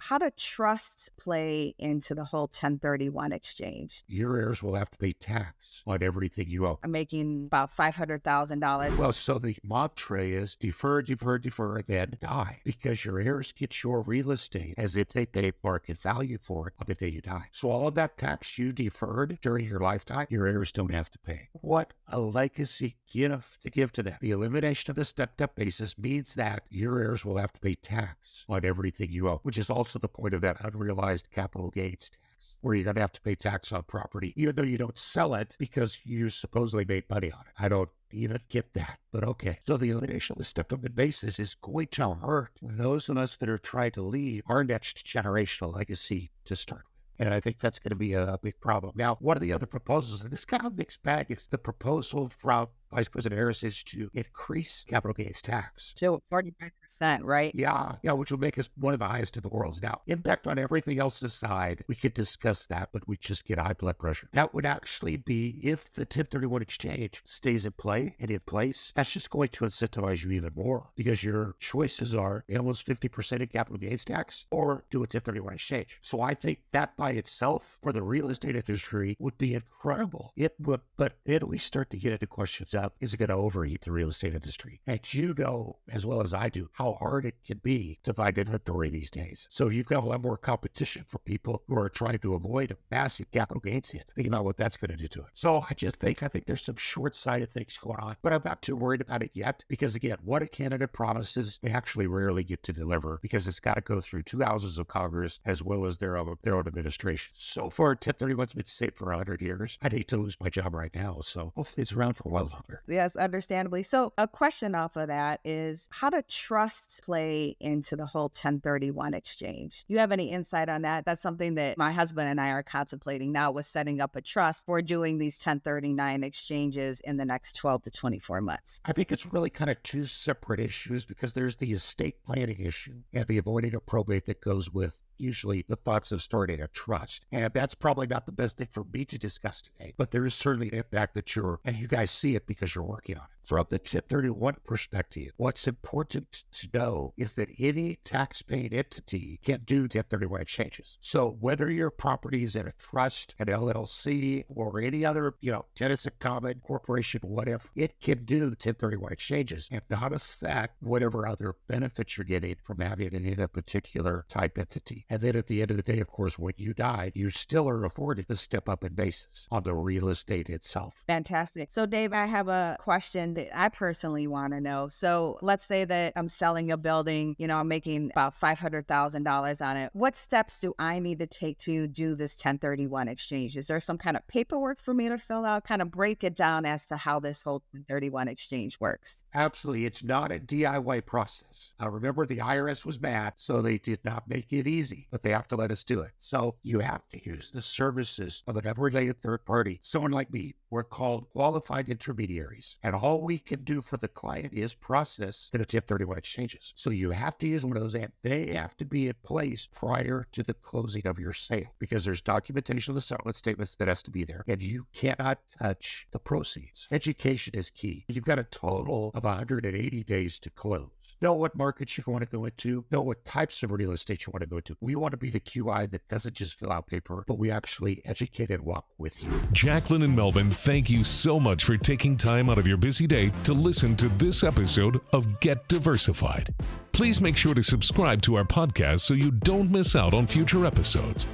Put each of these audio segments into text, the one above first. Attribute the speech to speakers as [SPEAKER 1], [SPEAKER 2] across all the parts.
[SPEAKER 1] how do trusts play into the whole 1031 exchange?
[SPEAKER 2] Your heirs will have to pay tax on everything you own.
[SPEAKER 1] I'm making about $500,000.
[SPEAKER 2] Well, so the mantra is defer, defer, defer, and then die, because your heirs get your real estate as if they pay market value for it on the day you die. So all of that tax you deferred during your lifetime, your heirs don't have to pay. What a legacy gift to give to them. The elimination of the stepped-up basis means that your heirs will have to pay tax on everything you own, which is also the point of that unrealized capital gains tax, where you're going to have to pay tax on property, even though you don't sell it because you supposedly made money on it. I don't even get that, but okay. So the elimination of the stepped-up basis is going to hurt those of us that are trying to leave our next generational legacy to start with. And I think that's going to be a big problem. Now, one of the other proposals, and this kind of mixed bag, is the proposal from Vice President Harris is to increase capital gains tax
[SPEAKER 1] to 45%, right?
[SPEAKER 2] Yeah, which will make us one of the highest in the world. Now, impact on everything else aside, we could discuss that, but we just get high blood pressure. That would actually be, if the 1031 exchange stays in play and in place, that's just going to incentivize you even more, because your choices are almost 50% in capital gains tax or do a 1031 exchange. So I think that by itself for the real estate industry would be incredible. It would, but then we start to get into questions of, is it going to overheat the real estate industry? And you know, as well as I do, how hard it can be to find inventory these days. So you've got a lot more competition for people who are trying to avoid a massive capital gains hit. Think about what that's going to do to it. So I think there's some short-sighted things going on, but I'm not too worried about it yet, because again, what a candidate promises, they actually rarely get to deliver, because it's got to go through two houses of Congress as well as their own administration. So far, 1031's been safe for 100 years. I'd hate to lose my job right now, so hopefully it's around for a while longer.
[SPEAKER 1] Yes, understandably. So a question off of that is, how do trusts play into the whole 1031 exchange? You have any insight on that? That's something that my husband and I are contemplating now, with setting up a trust for doing these 1039 exchanges in the next 12 to 24 months.
[SPEAKER 2] I think it's really kind of two separate issues, because there's the estate planning issue and the avoiding of probate that goes with usually the thoughts of starting a trust. And that's probably not the best thing for me to discuss today, but there is certainly an impact that and you guys see it because you're working on it. From the 1031 perspective, what's important to know is that any tax-paying entity can do 1031 exchanges. So whether your property is in a trust, an LLC, or any other, tenants in common, corporation, whatever, it can do 1031 exchanges and not affect whatever other benefits you're getting from having it in a particular type entity. And then at the end of the day, of course, when you die, you still are afforded the step-up in basis on the real estate itself.
[SPEAKER 1] Fantastic. So Dave, I have a question that I personally want to know. So let's say that I'm selling a building, I'm making about $500,000 on it. What steps do I need to take to do this 1031 exchange? Is there some kind of paperwork for me to fill out? Kind of break it down as to how this whole 1031 exchange works.
[SPEAKER 2] Absolutely. It's not a DIY process. Remember, the IRS was mad, so they did not make it easy, but they have to let us do it. So you have to use the services of an unrelated third party, someone like me. We're called qualified intermediaries, and all we can do for the client is process the 1031 exchanges. So you have to use one of those, and they have to be in place prior to the closing of your sale, because there's documentation of the settlement statements that has to be there, and you cannot touch the proceeds. Education is key. You've got a total of 180 days to close. Know what markets you want to go into, know what types of real estate you want to go into. We want to be the QI that doesn't just fill out paper, but we actually educate and walk with you.
[SPEAKER 3] Jacqueline and Melvin, thank you so much for taking time out of your busy day to listen to this episode of Get Diversified. Please make sure to subscribe to our podcast so you don't miss out on future episodes.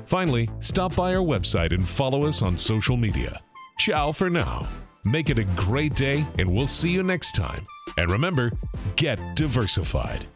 [SPEAKER 3] Finally, stop by our website and follow us on social media. Ciao for now. Make it a great day, and we'll see you next time. And remember, get diversified.